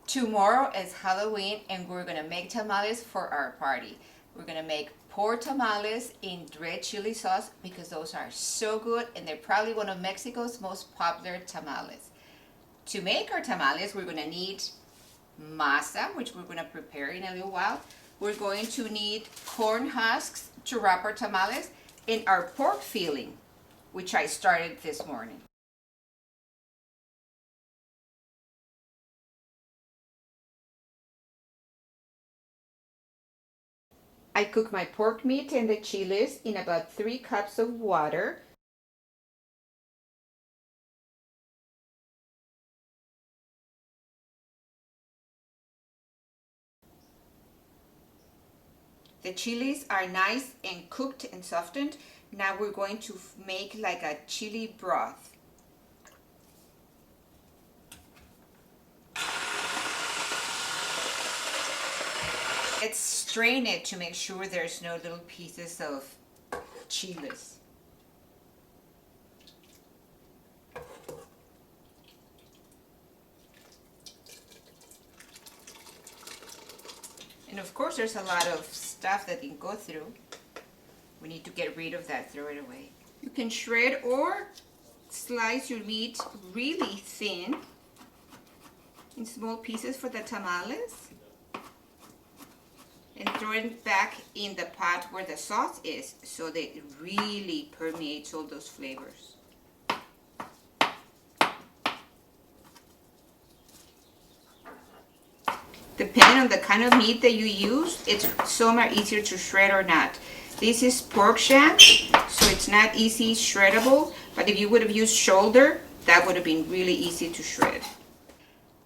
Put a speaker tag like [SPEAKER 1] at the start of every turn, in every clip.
[SPEAKER 1] Tomorrow is Halloween and we're gonna make tamales for our party. We're gonna make pork tamales in red chili sauce because those are so good and they're probably one of Mexico's most popular tamales. To make our tamales, we're gonna need masa, which we're gonna prepare in a little while. We're going to need corn husks to wrap our tamales and our pork filling, which I started this morning. I cook my pork meat and the chiles in about 3 cups of water. The chiles are nice and cooked and softened. Now we're going to make like a chili broth. Let's strain it to make sure there's no little pieces of chiles. And of course there's a lot of stuff that can go through. We need to get rid of that, throw it away. You can shred or slice your meat really thin in small pieces for the tamales and throw it back in the pot where the sauce is so that it really permeates all those flavors. Depending on the kind of meat that you use, it's so much easier to shred or not. This is pork shank, so it's not easy shreddable, but if you would have used shoulder, that would have been really easy to shred.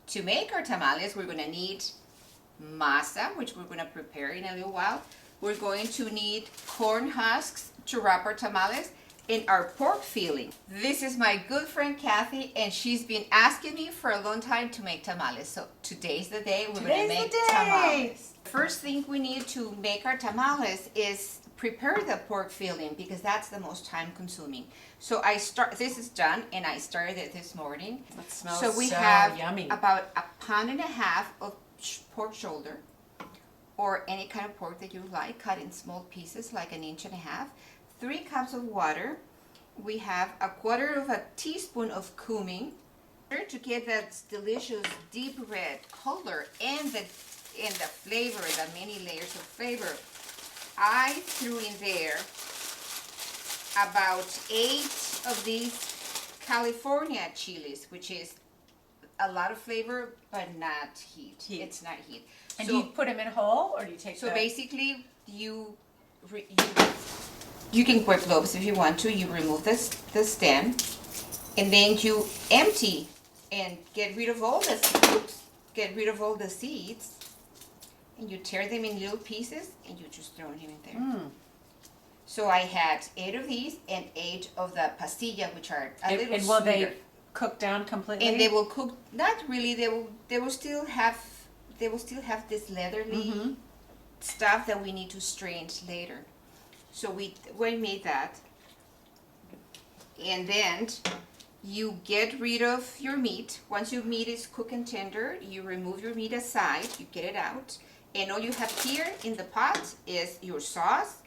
[SPEAKER 1] To make our tamales, we're gonna need masa, which we're gonna prepare in a little while. We're going to need corn husks to wrap our tamales and our pork filling. This is my good friend Kathy, and she's been asking me for a long time to make tamales. So today's the day we're gonna make tamales. First thing we need to make our tamales is prepare the pork filling because that's the most time consuming. So this is done and I started it this morning.
[SPEAKER 2] That smells
[SPEAKER 1] so we
[SPEAKER 2] so
[SPEAKER 1] have
[SPEAKER 2] yummy.
[SPEAKER 1] about 1.5 pounds of pork shoulder or any kind of pork that you like, cut in small pieces like 1.5 inches. 3 cups of water. We have 1/4 teaspoon of cumin to get that delicious deep red color and the flavor, the many layers of flavor. I threw in there about 8 of these California chilies, which is a lot of flavor but not heat. It's not heat.
[SPEAKER 2] And do you put them in whole, or do you take?
[SPEAKER 1] So basically, you can wear gloves if you want to. You remove the stem, and then you empty and get rid of all the seeds, and you tear them in little pieces, and you just throw them in there. So I had 8 of these and 8 of the pasilla, which are a little
[SPEAKER 2] and will
[SPEAKER 1] sweeter.
[SPEAKER 2] they cook down completely?
[SPEAKER 1] And they will cook. Not really. They will still have this leathery stuff that we need to strain later. So we made that, and then you get rid of your meat. Once your meat is cooked and tender, you remove your meat aside. You get it out, and all you have here in the pot is your sauce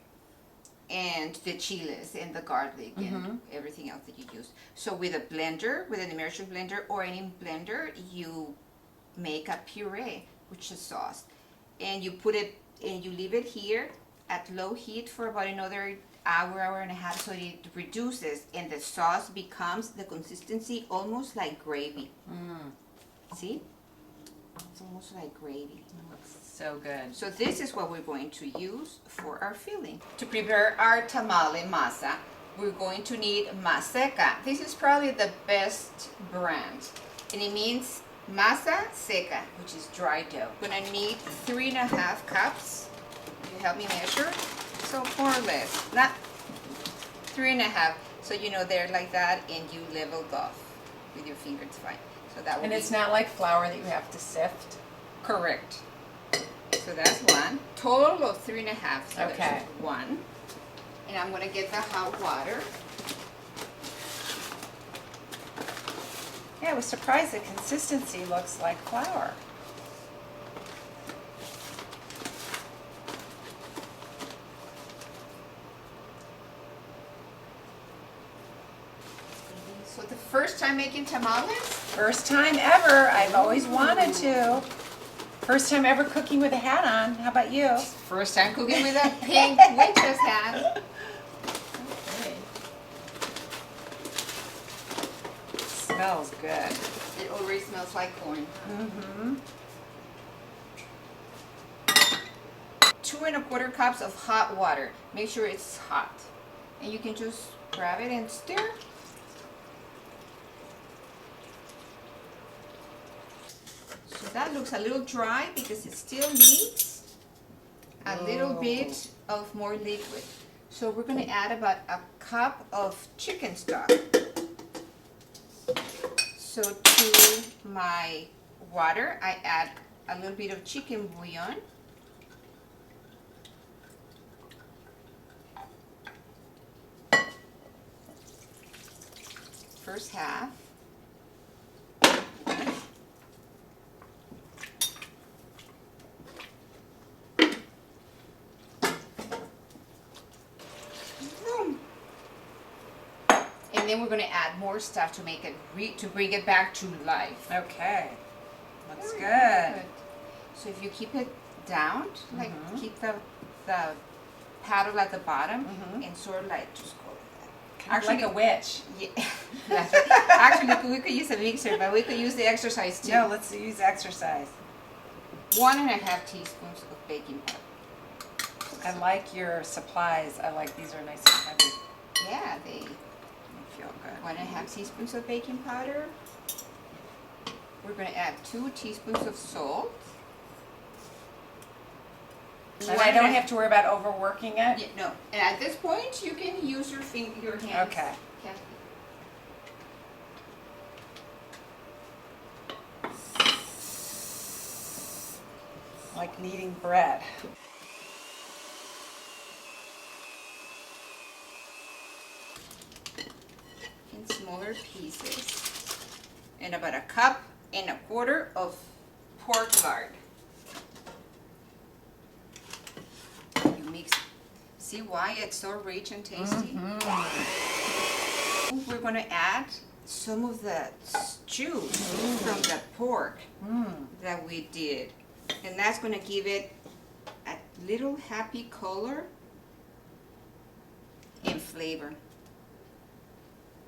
[SPEAKER 1] and the chiles and the garlic and everything else that you use. So with a blender, with an immersion blender or any blender, you make a puree, which is sauce, and you put it and you leave it here at low heat for about another hour and a half, so it reduces and the sauce becomes the consistency almost like gravy. See? It's almost like gravy.
[SPEAKER 2] It looks so good.
[SPEAKER 1] So this is what we're going to use for our filling. To prepare our tamale masa, we're going to need Maseca. This is probably the best brand, and it means masa seca, which is dry dough. We're gonna need 3.5 cups. You help me measure. So more or less, not 3.5. So you know they're like that, and you leveled off with your finger. It's fine. So that will.
[SPEAKER 2] And it's not like flour that you have to sift.
[SPEAKER 1] Correct. So that's one. Total of 3.5. So
[SPEAKER 2] Okay.
[SPEAKER 1] that's 1. And I'm gonna get the hot water.
[SPEAKER 2] Yeah, I was surprised the consistency looks like flour.
[SPEAKER 1] first time making tamales?
[SPEAKER 2] First time ever. I've always wanted to. First time ever cooking with a hat on. How about you?
[SPEAKER 1] First time cooking with a pink witch's hat.
[SPEAKER 2] Okay. Smells good.
[SPEAKER 1] It already smells like corn.
[SPEAKER 2] Mm-hmm.
[SPEAKER 1] 2 1/4 cups of hot water. Make sure it's hot. And you can just grab it and stir. So that looks a little dry because it still needs a little bit of more liquid. So we're going to add about a cup of chicken stock. So to my water, I add a little bit of chicken bouillon. First half. And then we're going to add more stuff to make it to bring it back to life.
[SPEAKER 2] Okay. Looks
[SPEAKER 1] Very
[SPEAKER 2] good.
[SPEAKER 1] So if you keep it down, like keep the paddle at the bottom and sort of like just go like that.
[SPEAKER 2] Kind of like a witch.
[SPEAKER 1] Yeah. That's right. Actually, we could use a mixer, but we could use the exercise too.
[SPEAKER 2] No, let's use exercise.
[SPEAKER 1] 1.5 teaspoons of baking powder.
[SPEAKER 2] I like your supplies. I like these are nice and heavy.
[SPEAKER 1] Yeah, they
[SPEAKER 2] Feel good.
[SPEAKER 1] 1.5 teaspoons of baking powder. We're going to add 2 teaspoons of salt.
[SPEAKER 2] And I don't have to worry about overworking it?
[SPEAKER 1] Yeah, no. And at this point, you can use your hands.
[SPEAKER 2] Okay.
[SPEAKER 1] Kathy.
[SPEAKER 2] Like kneading bread.
[SPEAKER 1] In smaller pieces. And about 1.25 cups of pork lard. You mix. See why it's so rich and tasty? We're going to add some of the juice from the pork that we did. And that's going to give it a little happy color and flavor.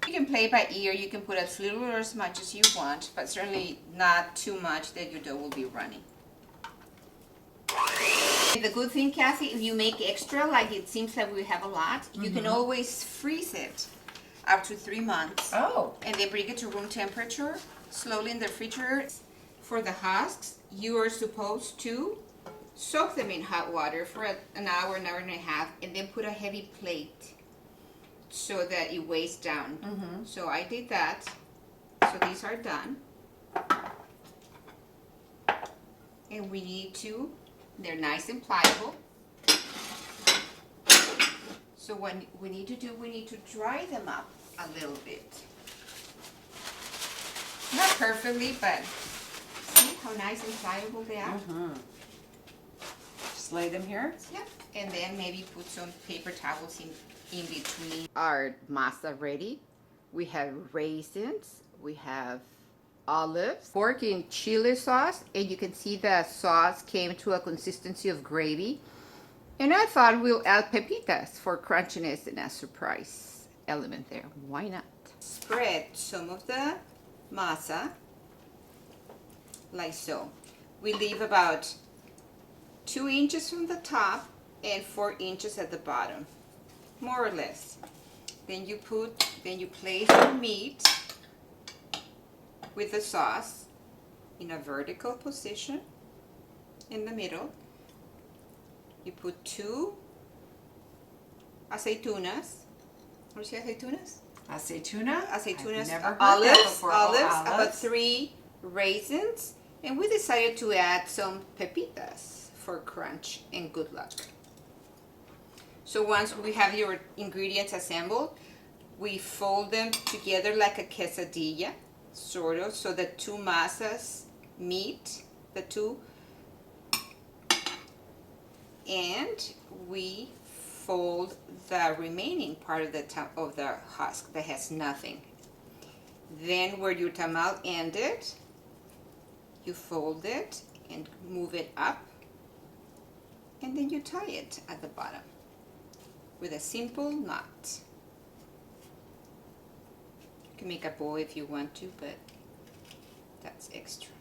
[SPEAKER 1] You can play by ear. You can put as little or as much as you want, but certainly not too much that your dough will be runny. The good thing, Kathy, if you make extra, like it seems that we have a lot, you can always freeze it up to 3 months.
[SPEAKER 2] Oh.
[SPEAKER 1] And then bring it to room temperature, slowly in the refrigerator. For the husks, you are supposed to soak them in hot water for an hour and a half, and then put a heavy plate so that it weighs down. So I did that. So these are done. And we need to, they're nice and pliable. So what we need to do, we need to dry them up a little bit. Not perfectly, but see how nice and pliable they are?
[SPEAKER 2] Just lay them here.
[SPEAKER 1] Yep. And then maybe put some paper towels in between. Our masa ready. We have raisins. We have olives. Pork in chili sauce. And you can see the sauce came to a consistency of gravy. And I thought we'll add pepitas for crunchiness and a surprise element there. Why not? Spread some of the masa like so. We leave about 2 inches from the top and 4 inches at the bottom, more or less. Then you place your meat with the sauce in a vertical position in the middle. You put 2 aceitunas. What do you say, aceitunas?
[SPEAKER 2] Aceituna?
[SPEAKER 1] Aceitunas,
[SPEAKER 2] I've never heard that
[SPEAKER 1] olives,
[SPEAKER 2] before.
[SPEAKER 1] about 3 raisins, and we decided to add some pepitas for crunch and good luck. So once we have your ingredients assembled, we fold them together like a quesadilla, sort of, so the 2 masas meet, the 2, and we fold the remaining part of the husk that has nothing. Then where your tamal ended, you fold it and move it up, and then you tie it at the bottom with a simple knot. You can make a bow if you want to, but that's extra.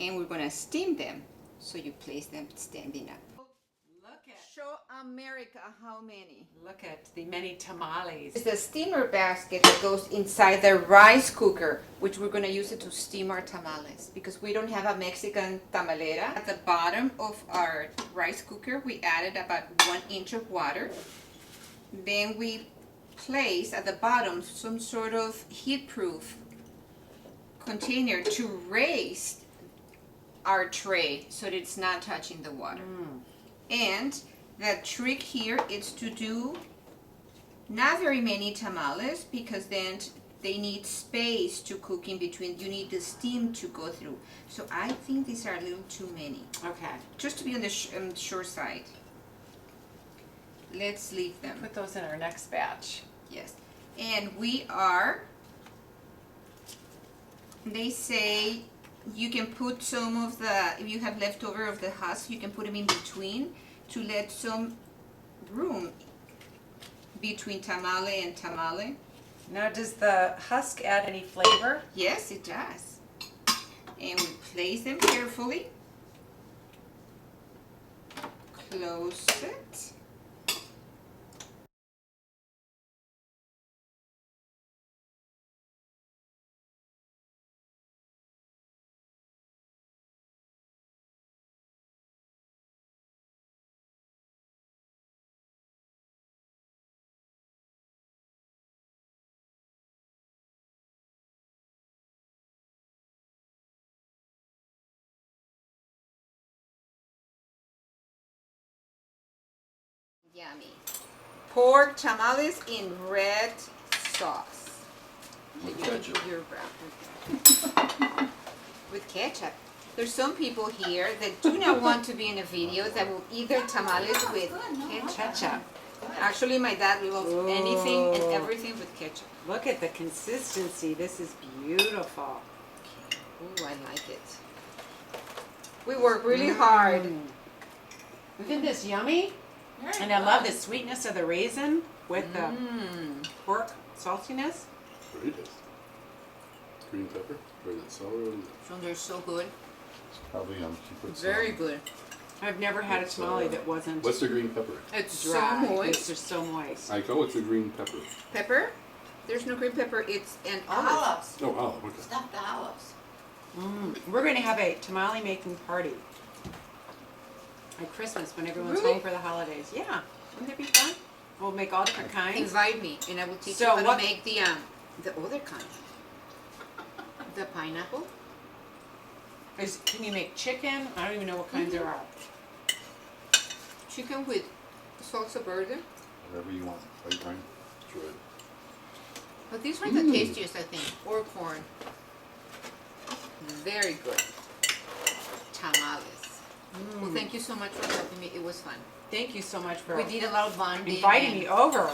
[SPEAKER 1] And we're gonna steam them, so you place them standing up. Show America how many.
[SPEAKER 2] Look at the many tamales.
[SPEAKER 1] It's the steamer basket that goes inside the rice cooker, which we're gonna use it to steam our tamales because we don't have a Mexican tamalera. At the bottom of our rice cooker, we added about 1 inch of water. Then we place at the bottom some sort of heat-proof container to raise our tray so that it's not touching the water. And the trick here is to do not very many tamales because then they need space to cook in between. You need the steam to go through. So I think these are a little too many.
[SPEAKER 2] Okay.
[SPEAKER 1] Just to be on the short side. Let's leave them.
[SPEAKER 2] Put those in our next batch.
[SPEAKER 1] Yes. And they say you can put some of the, if you have leftover of the husk, you can put them in between to let some room between tamale and tamale.
[SPEAKER 2] Now, does the husk add any flavor?
[SPEAKER 1] Yes, it does. And we place them carefully. Close it. Yummy. Pork tamales in red sauce.
[SPEAKER 3] With ketchup.
[SPEAKER 1] You're brown. With ketchup. There's some people here that do not want to be in a video that will eat their tamales with ketchup. Actually, my dad loves anything and everything with ketchup.
[SPEAKER 2] Look at the consistency. This is beautiful.
[SPEAKER 1] Ooh, I like it. We work really hard.
[SPEAKER 2] Isn't this yummy? And I love the sweetness of the raisin with the pork saltiness.
[SPEAKER 3] Very nice. Green pepper, or is it sour?
[SPEAKER 1] So they're so good.
[SPEAKER 3] Probably she put
[SPEAKER 1] Very
[SPEAKER 3] some.
[SPEAKER 1] good.
[SPEAKER 2] I've never had a
[SPEAKER 3] It's,
[SPEAKER 2] tamale that wasn't
[SPEAKER 3] What's the green pepper?
[SPEAKER 1] It's
[SPEAKER 2] dry.
[SPEAKER 1] so moist.
[SPEAKER 2] It's just so moist.
[SPEAKER 3] I call it the green pepper.
[SPEAKER 1] Pepper? There's no green pepper. It's an olive.
[SPEAKER 4] Olives.
[SPEAKER 3] Oh, olive, okay.
[SPEAKER 4] Stuffed olives.
[SPEAKER 2] We're going to have a tamale making party at Christmas when everyone's
[SPEAKER 1] Really?
[SPEAKER 2] home for the holidays. Yeah, wouldn't that be fun? We'll make all different kinds.
[SPEAKER 1] Invite me, and I will teach
[SPEAKER 2] So
[SPEAKER 1] you how
[SPEAKER 2] what-
[SPEAKER 1] to make the other kind. The pineapple.
[SPEAKER 2] Can you make chicken? I don't even know what kinds there are.
[SPEAKER 1] Chicken with salsa verde.
[SPEAKER 3] Whatever you want. White wine. Try it.
[SPEAKER 1] But these are the tastiest, I think. Or corn. Very good. Tamales. Well, thank you so much for helping me. It was fun.
[SPEAKER 2] Thank you so much for
[SPEAKER 1] We did a lot of bonding.
[SPEAKER 2] inviting
[SPEAKER 1] and
[SPEAKER 2] me over.